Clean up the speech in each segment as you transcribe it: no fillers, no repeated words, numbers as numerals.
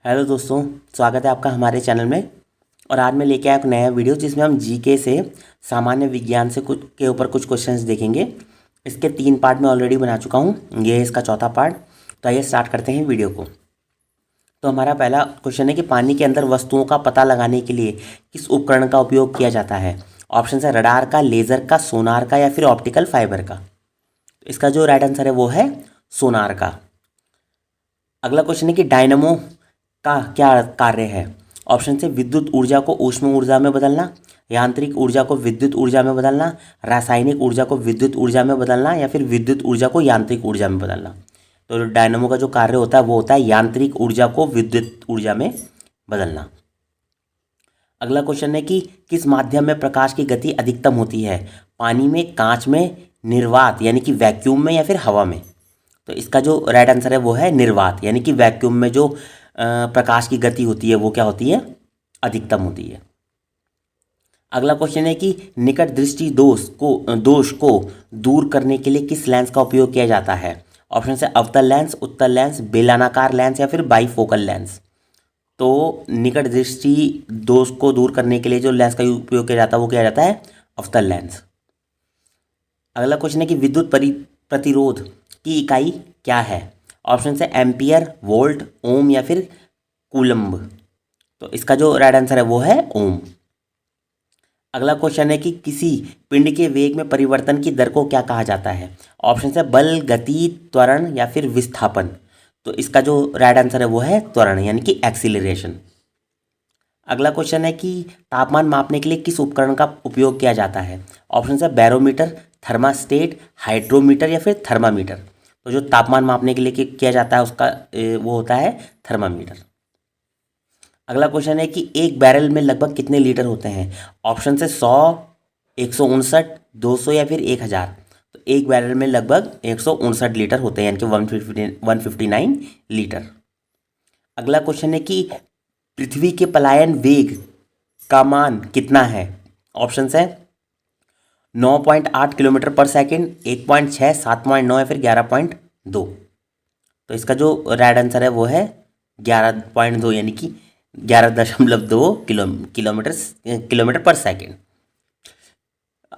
Hello दोस्तों, स्वागत है आपका हमारे चैनल में। और आज मैं लेके आया एक नया वीडियो जिसमें हम जीके से सामान्य विज्ञान से कुछ के ऊपर कुछ क्वेश्चंस देखेंगे। इसके 3 पार्ट मैं ऑलरेडी बना चुका हूँ, ये है इसका चौथा पार्ट। तो आइए स्टार्ट करते हैं वीडियो को। तो हमारा पहला क्वेश्चन है कि पानी के अंदर वस्तुओं का पता लगाने के लिए किस उपकरण का उपयोग किया जाता है। ऑप्शन है रडार का, लेज़र का, सोनार का या फिर ऑप्टिकल फाइबर का। इसका जो राइट आंसर है वो है सोनार का। अगला क्वेश्चन है कि डायनमो का क्या कार्य है। ऑप्शन से विद्युत ऊर्जा को ऊष्म ऊर्जा में बदलना, यांत्रिक ऊर्जा को विद्युत ऊर्जा में बदलना, रासायनिक ऊर्जा को विद्युत ऊर्जा में बदलना या फिर विद्युत ऊर्जा को यांत्रिक ऊर्जा में बदलना। तो डायनमो का जो कार्य होता है वो होता है यांत्रिक ऊर्जा को विद्युत ऊर्जा में बदलना। अगला क्वेश्चन है कि किस माध्यम में प्रकाश की गति अधिकतम होती है। पानी में, कांच में, निर्वात यानी कि वैक्यूम में या फिर हवा में। तो इसका जो राइट आंसर है वो है निर्वात, यानी कि वैक्यूम में जो प्रकाश की गति होती है वो क्या होती है, अधिकतम होती है। अगला क्वेश्चन है कि निकट दृष्टि दोष को दूर करने के लिए किस लेंस का उपयोग किया जाता है। ऑप्शन है अवतल लेंस, उत्तल लेंस, बेलनाकार लेंस या फिर बाईफोकल लेंस। तो निकट दृष्टि दोष को दूर करने के लिए जो लेंस का उपयोग किया जाता है वो किया जाता है अवतल लेंस। अगला क्वेश्चन है कि विद्युत प्रतिरोध की इकाई क्या है। ऑप्शन है एम्पियर, वोल्ट, ओम या फिर कूलम्ब। तो इसका जो राइट आंसर है वो है ओम। अगला क्वेश्चन है कि किसी पिंड के वेग में परिवर्तन की दर को क्या कहा जाता है। ऑप्शन है बल, गति, त्वरण या फिर विस्थापन। तो इसका जो राइट आंसर है वो है त्वरण यानी कि एक्सीलरेशन। अगला क्वेश्चन है कि तापमान मापने के लिए किस उपकरण का उपयोग किया जाता है। ऑप्शन है बैरोमीटर, थर्मास्टेट, हाइड्रोमीटर या फिर थर्मामीटर। तो जो तापमान मापने के लिए किया जाता है उसका वो होता है थर्मामीटर। अगला क्वेश्चन है कि एक बैरल में लगभग कितने लीटर होते हैं। ऑप्शन से 100, 159, 200 या फिर 1000। तो एक बैरल में लगभग 159 लीटर होते हैं यानी कि 159 लीटर। अगला क्वेश्चन है कि पृथ्वी के पलायन वेग का मान कितना है। ऑप्शन है 9.8 किलोमीटर पर सेकेंड, 1.6, 7.9 या फिर 11.2। तो इसका जो राइट आंसर है वो है 11.2 यानी कि 11.2 किलोमीटर पर सेकेंड।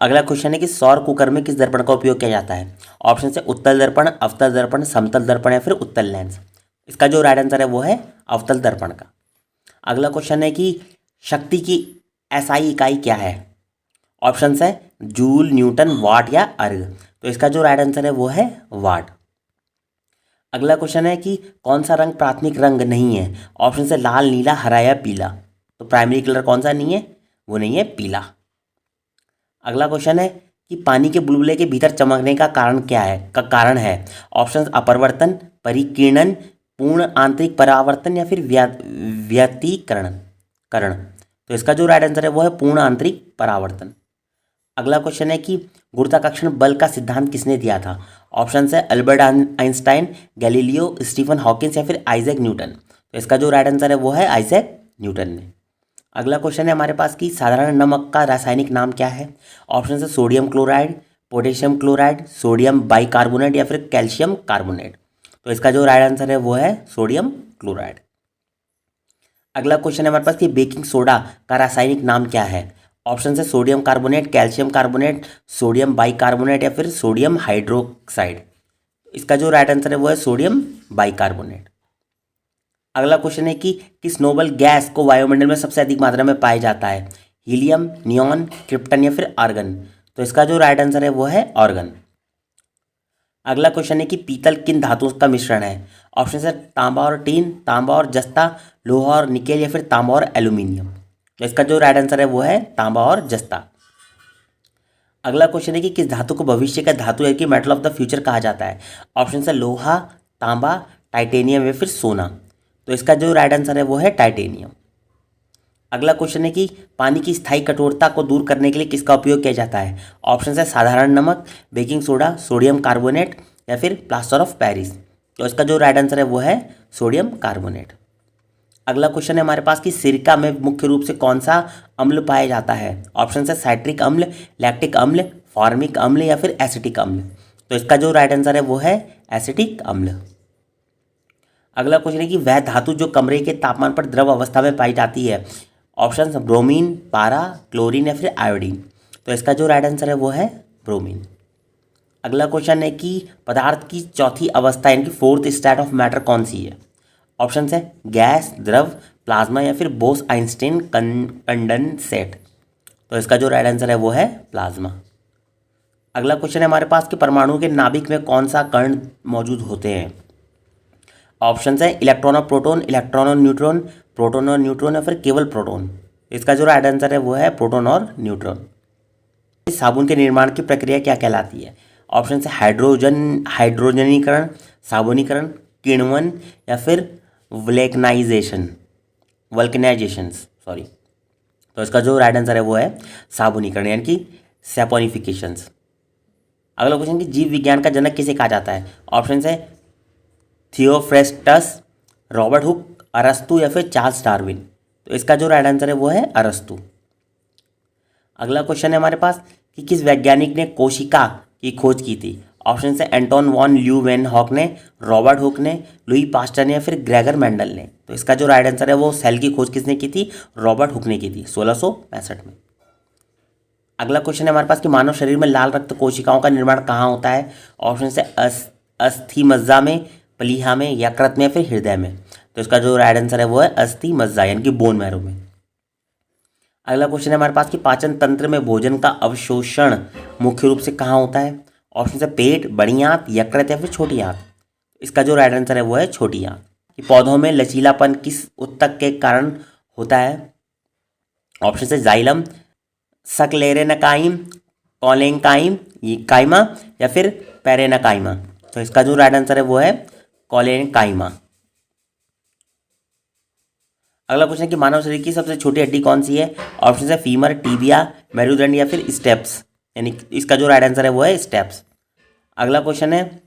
अगला क्वेश्चन है कि सौर कुकर में किस दर्पण का उपयोग किया जाता है। ऑप्शन है उत्तल दर्पण, अवतल दर्पण, समतल दर्पण या फिर उत्तल लेंस। इसका जो राइट आंसर है वो है अवतल दर्पण का। अगला क्वेश्चन है कि शक्ति की एसआई इकाई क्या है। ऑप्शन है जूल, न्यूटन, वाट या अर्ग। तो इसका जो राइट आंसर है वो है वाट। अगला क्वेश्चन है कि कौन सा रंग प्राथमिक रंग नहीं है। ऑप्शन है लाल, नीला, हरा या पीला। तो प्राइमरी कलर कौन सा नहीं है, वो नहीं है पीला। अगला क्वेश्चन है कि पानी के बुलबुले के भीतर चमकने का कारण क्या है। ऑप्शन अपवर्तन, परिकीर्णन, पूर्ण आंतरिक परावर्तन या फिर व्यतिकरण। तो इसका जो राइट आंसर है वो है पूर्ण आंतरिक परावर्तन। अगला क्वेश्चन है कि गुरुत्वाकर्षण बल का सिद्धांत किसने दिया था। ऑप्शन है Albert Einstein, Galileo, Stephen Hawkins या फिर आइजैक न्यूटन। तो इसका जो राइट आंसर है वो है आइजैक न्यूटन ने। अगला क्वेश्चन है हमारे पास कि साधारण नमक का रासायनिक नाम क्या है। ऑप्शन है sodium chloride, potassium chloride, sodium bicarbonate या फिर कैल्शियम कार्बोनेट। तो इसका जो राइट आंसर है वो है सोडियम क्लोराइड। अगला क्वेश्चन है हमारे पास कि बेकिंग सोडा का रासायनिक नाम क्या है। ऑप्शन है sodium carbonate, calcium carbonate, sodium bicarbonate या फिर सोडियम हाइड्रोक्साइड। इसका जो राइट आंसर है वो है सोडियम बाइकार्बोनेट। अगला क्वेश्चन है कि किस नोबल गैस को वायुमंडल में सबसे अधिक मात्रा में पाया जाता है। हीलियम, नियॉन, क्रिप्टन या फिर आर्गन। तो इसका जो राइट आंसर है वो है आर्गन। अगला क्वेश्चन है कि पीतल किन धातुओं का मिश्रण है। ऑप्शन है तांबा और टीन, तांबा और जस्ता, लोहा और निकेल या फिर तांबा और एल्यूमिनियम। तो इसका जो राइट आंसर है वो है तांबा और जस्ता। अगला क्वेश्चन है कि किस धातु को भविष्य का धातु है कि मेटल ऑफ द फ्यूचर कहा जाता है। ऑप्शन है लोहा, तांबा, टाइटेनियम या फिर सोना। तो इसका जो राइट आंसर है वो है टाइटेनियम। अगला क्वेश्चन है कि पानी की स्थायी कठोरता को दूर करने के लिए किसका उपयोग किया जाता है। ऑप्शन है साधारण नमक, बेकिंग सोडा, सोडियम कार्बोनेट या फिर प्लास्टर ऑफ पेरिस। तो इसका जो राइट आंसर है वो है सोडियम कार्बोनेट। अगला क्वेश्चन है हमारे पास कि सिरका में मुख्य रूप से कौन सा अम्ल पाया जाता है। ऑप्शन है साइट्रिक अम्ल, लैक्टिक अम्ल, फॉर्मिक अम्ल या फिर एसिटिक अम्ल। तो इसका जो राइट आंसर है वो है एसिटिक अम्ल। अगला क्वेश्चन है कि वह धातु जो कमरे के तापमान पर द्रव अवस्था में पाई जाती है। ऑप्शन ब्रोमीन, पारा, क्लोरीन या फिर आयोडीन। तो इसका जो राइट आंसर है वो है ब्रोमीन। अगला क्वेश्चन है कि पदार्थ की चौथी अवस्था यानी कि फोर्थ स्टेट ऑफ मैटर कौन सी है। ऑप्शन है गैस, द्रव, प्लाज्मा या फिर बोस आइंस्टीन कंडेंसेट। तो इसका जो राइट आंसर है वो है प्लाज्मा। अगला क्वेश्चन है हमारे पास कि परमाणु के नाभिक में कौन सा कण मौजूद होते हैं। ऑप्शन है इलेक्ट्रॉन और प्रोटॉन, इलेक्ट्रॉन और न्यूट्रॉन, प्रोटॉन और न्यूट्रॉन या फिर केवल प्रोटॉन। इसका जो राइट आंसर है वो है प्रोटॉन और न्यूट्रॉन। साबुन के निर्माण की प्रक्रिया क्या कहलाती है। ऑप्शन है हाइड्रोजनीकरण, साबुनीकरण, किण्वन या फिर वल्कनाइजेशन सॉरी। तो इसका जो राइट आंसर है वो है साबुनीकरण यानी कि सैपोनिफिकेशंस। अगला क्वेश्चन कि जीव विज्ञान का जनक किसे कहा जाता है। ऑप्शन है थियोफ्रेस्टस, रॉबर्ट हुक, अरस्तु या फिर चार्ल्स डार्विन। तो इसका जो राइट आंसर है वो है अरस्तु। अगला क्वेश्चन है हमारे पास कि किस वैज्ञानिक ने कोशिका की खोज की थी। ऑप्शन है एंटोन वॉन ल्यूवेनहॉक ने, रॉबर्ट हुक ने, लुई पास्टर ने या फिर ग्रेगर मेंडल ने। तो इसका जो राइट आंसर है वो सेल की खोज किसने की थी, रॉबर्ट हुक ने की थी 1665 में। अगला क्वेश्चन है हमारे पास कि मानव शरीर में लाल रक्त कोशिकाओं का निर्माण कहाँ होता है। ऑप्शन है अस्थि मज्जा में, प्लीहा में, यकृत में या फिर हृदय में। तो इसका जो राइट आंसर है वो है अस्थि मज्जा यानी कि बोन मैरो में। अगला क्वेश्चन है हमारे पास कि पाचन तंत्र में भोजन का अवशोषण मुख्य रूप से कहाँ होता है। ऑप्शन है पेट, बड़ी आंत, यकृत या फिर छोटी आंत। इसका जो राइट आंसर है वो है छोटी आंत। कि पौधों में लचीलापन किस ऊतक के कारण होता है। ऑप्शन है जाइलम, सक्लेरेनकाइम, कॉलेंकाइम काइमा या फिर पेरेनकाइमा। तो इसका जो राइट आंसर है वो है कॉलेंकाइमा। अगला क्वेश्चन है कि मानव शरीर की सबसे छोटी हड्डी कौन सी है। ऑप्शन है फीमर, टीबिया, मेरुदंड या फिर स्टेप्स। यानी इसका जो राइट आंसर है वो है स्टेप्स। अगला क्वेश्चन है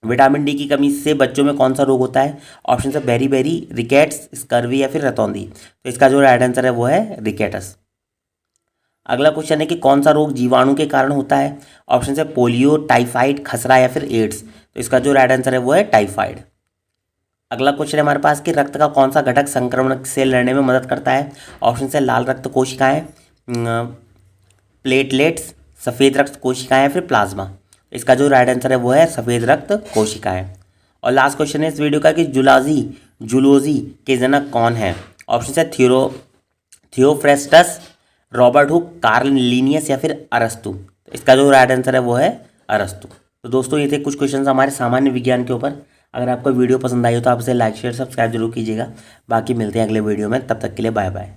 विटामिन डी की कमी से बच्चों में कौन सा रोग होता है। ऑप्शन है बेरी, रिकेट्स, स्कर्वी या फिर रतौंधी। तो इसका जो राइट आंसर है वो है रिकेटस। अगला क्वेश्चन है कि कौन सा रोग जीवाणु के कारण होता है। ऑप्शन है पोलियो, टाइफाइड, खसरा या फिर एड्स। तो इसका जो राइट आंसर है वो है टाइफाइड। अगला क्वेश्चन है हमारे पास कि रक्त का कौन सा घटक संक्रमण से लड़ने में मदद करता है। ऑप्शन है लाल रक्त कोशिकाएं, प्लेटलेट्स, सफ़ेद रक्त कोशिकाएं या फिर प्लाज्मा। इसका जो राइट आंसर है वो है सफ़ेद रक्त कोशिकाएं। और लास्ट क्वेश्चन है इस वीडियो का कि जूलॉजी के जनक कौन है। ऑप्शन है Theophrastus, Robert Hooke, Karl Linnaeus या फिर अरस्तु। इसका जो राइट आंसर है वो है अरस्तु। तो दोस्तों ये थे कुछ क्वेश्चंस हमारे सामान्य विज्ञान के ऊपर। अगर आपको वीडियो पसंद आई हो तो आप इसे लाइक, शेयर, सब्सक्राइब जरूर कीजिएगा। बाकी मिलते हैं अगले वीडियो में, तब तक के लिए बाय बाय।